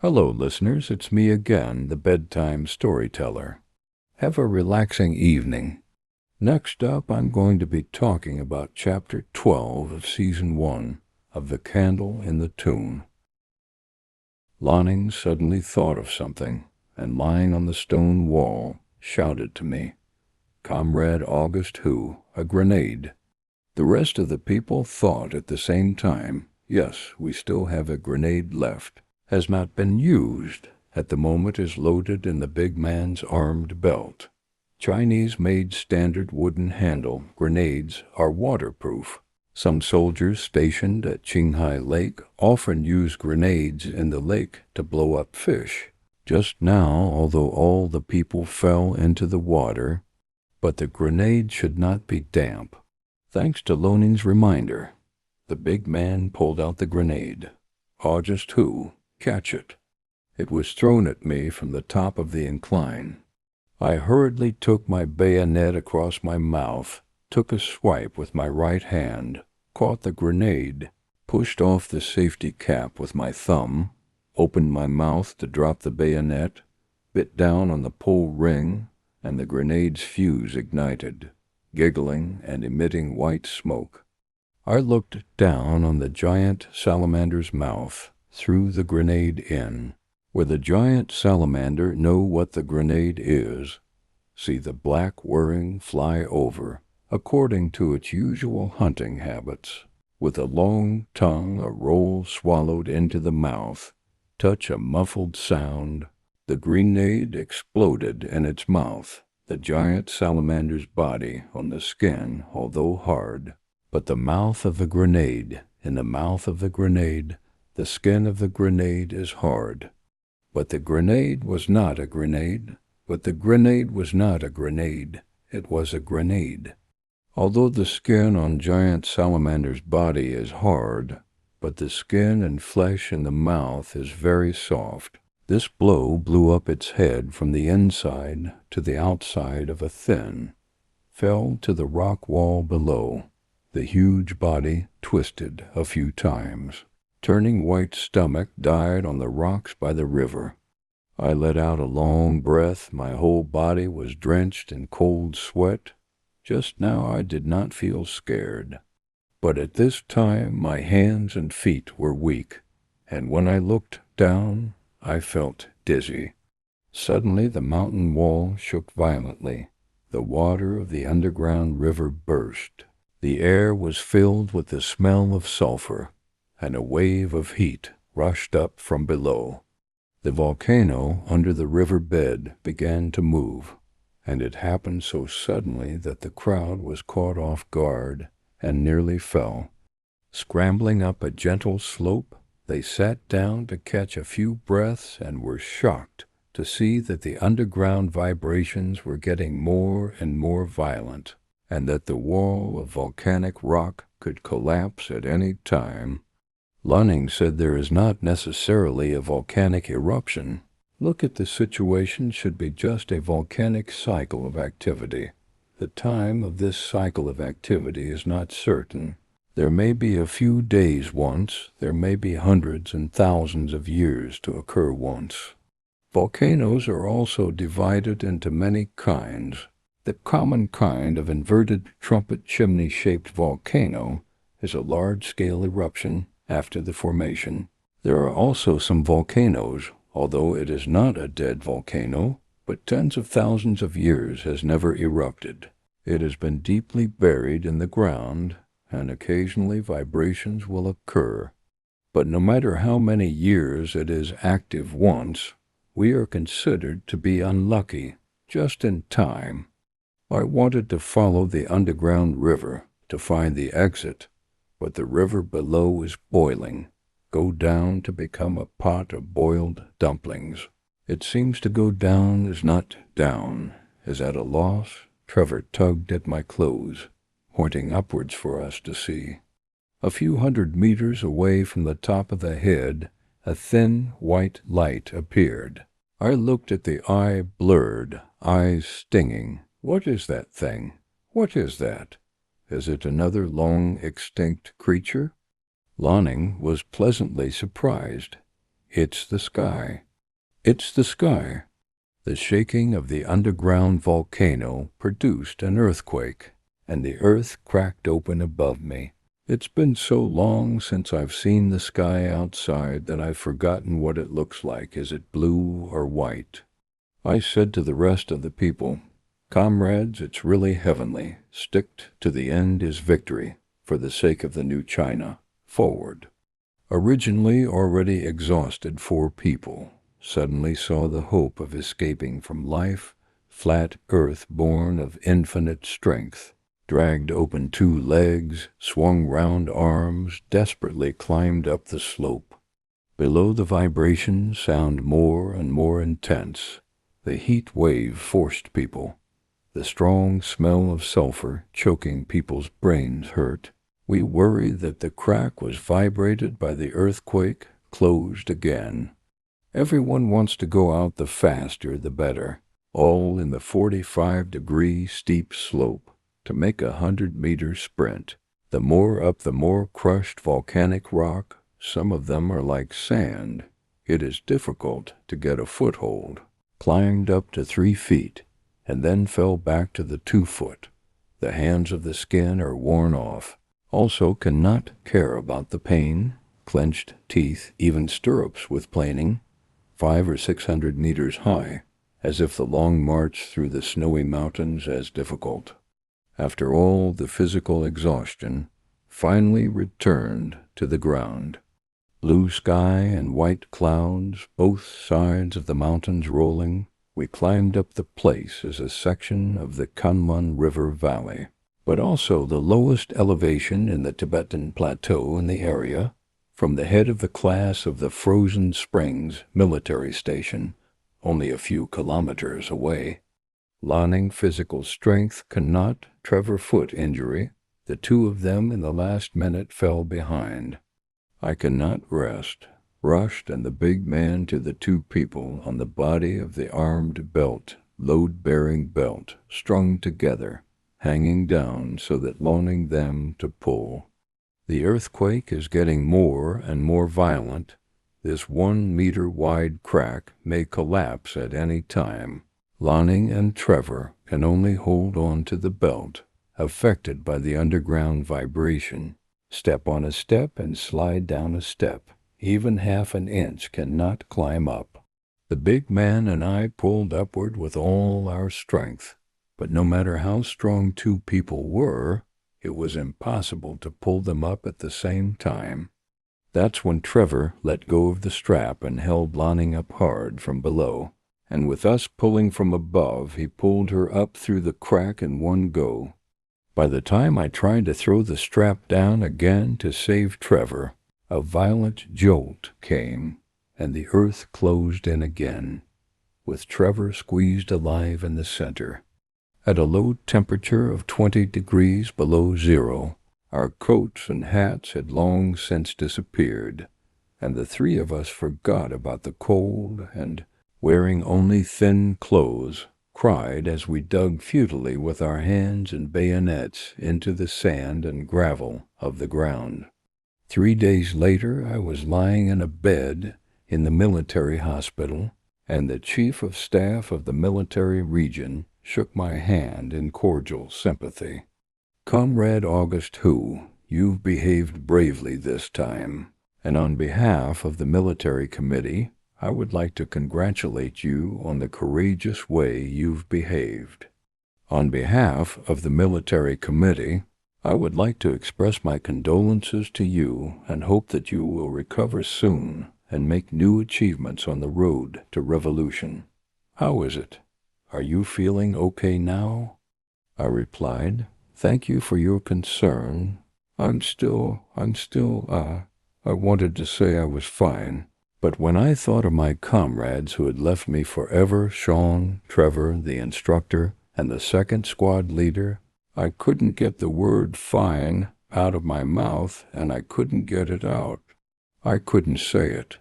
Hello, listeners. It's me again, the bedtime storyteller. Have a relaxing evening. Next up, I'm going to be talking about Chapter 12 of Season 1 of The Candle in the Tomb. Lonning suddenly thought of something, and lying on the stone wall, shouted to me, "Comrade August Who, a grenade." The rest of the people thought at the same time, yes, we still have a grenade left. Has not been used. At the moment is loaded in the big man's armed belt. Chinese-made standard wooden handle grenades are waterproof. Some soldiers stationed at Qinghai Lake often use grenades in the lake to blow up fish. Just now, although all the people fell into the water, but the grenade should not be damp. Thanks to Loning's reminder, the big man pulled out the grenade. August Who, catch it. It was thrown at me from the top of the incline. I hurriedly took my bayonet across my mouth, took a swipe with my right hand, caught the grenade, pushed off the safety cap with my thumb, opened my mouth to drop the bayonet, bit down on the pull ring, and the grenade's fuse ignited, giggling and emitting white smoke. I looked down on the giant salamander's mouth, threw the grenade in. Where the giant salamander know what the grenade is, see the black whirring fly over, according to its usual hunting habits, with a long tongue a roll swallowed into the mouth, touch a muffled sound, the grenade exploded in its mouth, the giant salamander's body on the skin, although hard, but the mouth of the grenade, in the mouth of the grenade, the skin of the grenade is hard. But the grenade was not a grenade. But the grenade was not a grenade. It was a grenade. Although the skin on giant salamander's body is hard, but the skin and flesh in the mouth is very soft, this blow blew up its head from the inside to the outside of a thin, fell to the rock wall below. The huge body twisted a few times. Turning white stomach died on the rocks by the river. I let out a long breath. My whole body was drenched in cold sweat. Just now I did not feel scared. But at this time my hands and feet were weak, and when I looked down, I felt dizzy. Suddenly the mountain wall shook violently. The water of the underground river burst. The air was filled with the smell of sulfur, and a wave of heat rushed up from below. The volcano under the river bed began to move, and it happened so suddenly that the crowd was caught off guard and nearly fell. Scrambling up a gentle slope, they sat down to catch a few breaths and were shocked to see that the underground vibrations were getting more and more violent, and that the wall of volcanic rock could collapse at any time. Lonning said there is not necessarily a volcanic eruption. Look at the situation should be just a volcanic cycle of activity. The time of this cycle of activity is not certain. There may be a few days once, there may be hundreds and thousands of years to occur once. Volcanoes are also divided into many kinds. The common kind of inverted trumpet chimney-shaped volcano is a large-scale eruption after the formation. There are also some volcanoes, although it is not a dead volcano, but tens of thousands of years has never erupted. It has been deeply buried in the ground, and occasionally vibrations will occur. But no matter how many years it is active once, we are considered to be unlucky, just in time. I wanted to follow the underground river to find the exit, but the river below is boiling. Go down to become a pot of boiled dumplings. It seems to go down is not down, is at a loss. Trevor tugged at my clothes, pointing upwards for us to see. A few hundred meters away from the top of the head, a thin white light appeared. I looked at the eye blurred, eyes stinging. What is that thing? What is that? Is it another long-extinct creature? Lonning was pleasantly surprised. It's the sky. It's the sky. The shaking of the underground volcano produced an earthquake, and the earth cracked open above me. It's been so long since I've seen the sky outside that I've forgotten what it looks like. Is it blue or white? I said to the rest of the people, "Comrades, it's really heavenly. Stick to the end is victory, for the sake of the new China. Forward." Originally already exhausted 4 people suddenly saw the hope of escaping from life, flat earth born of infinite strength, dragged open 2 legs, swung round arms, desperately climbed up the slope. Below the vibrations sound more and more intense. The heat wave forced people. The strong smell of sulfur choking people's brains hurt. We worried that the crack was vibrated by the earthquake, closed again. Everyone wants to go out the faster the better, all in the 45-degree steep slope, to make a 100-meter sprint. The more up, the more crushed volcanic rock. Some of them are like sand. It is difficult to get a foothold. Climbed up to 3 feet, and then fell back to the 2 foot. The hands of the skin are worn off. Also cannot care about the pain, clenched teeth, even stirrups with planing, 500 or 600 meters high, as if the long march through the snowy mountains as difficult. After all the physical exhaustion, finally returned to the ground. Blue sky and white clouds, both sides of the mountains rolling, we climbed up the place as a section of the Kunlun River Valley, but also the lowest elevation in the Tibetan Plateau in the area, from the head of the class of the Frozen Springs military station, only a few kilometers away. Lanning physical strength cannot, Trevor foot injury. The 2 of them in the last minute fell behind. I cannot rest. Rushed and the big man to the 2 people on the body of the armed belt, load-bearing belt, strung together, hanging down so that loaning them to pull. The earthquake is getting more and more violent. This 1-meter-wide crack may collapse at any time. Lanning and Trevor can only hold on to the belt, affected by the underground vibration. Step on a step and slide down a step. Even half an inch cannot climb up. The big man and I pulled upward with all our strength, but no matter how strong 2 people were, it was impossible to pull them up at the same time. That's when Trevor let go of the strap and held Lanning up hard from below, and with us pulling from above, he pulled her up through the crack in one go. By the time I tried to throw the strap down again to save Trevor, a violent jolt came, and the earth closed in again, with Trevor squeezed alive in the center. At a low temperature of 20 degrees below zero, our coats and hats had long since disappeared, and the 3 of us forgot about the cold and, wearing only thin clothes, cried as we dug futilely with our hands and bayonets into the sand and gravel of the ground. 3 days later I was lying in a bed in the military hospital, and the chief of staff of the military region shook my hand in cordial sympathy. "Comrade August Hu, you've behaved bravely this time, and on behalf of the military committee, I would like to congratulate you on the courageous way you've behaved. On behalf of the military committee, I would like to express my condolences to you and hope that you will recover soon and make new achievements on the road to revolution. How is it? Are you feeling okay now?" I replied, "Thank you for your concern. I wanted to say I was fine, but when I thought of my comrades who had left me forever, Sean, Trevor, the instructor, and the second squad leader, I couldn't get the word fine out of my mouth, and I couldn't get it out. I couldn't say it.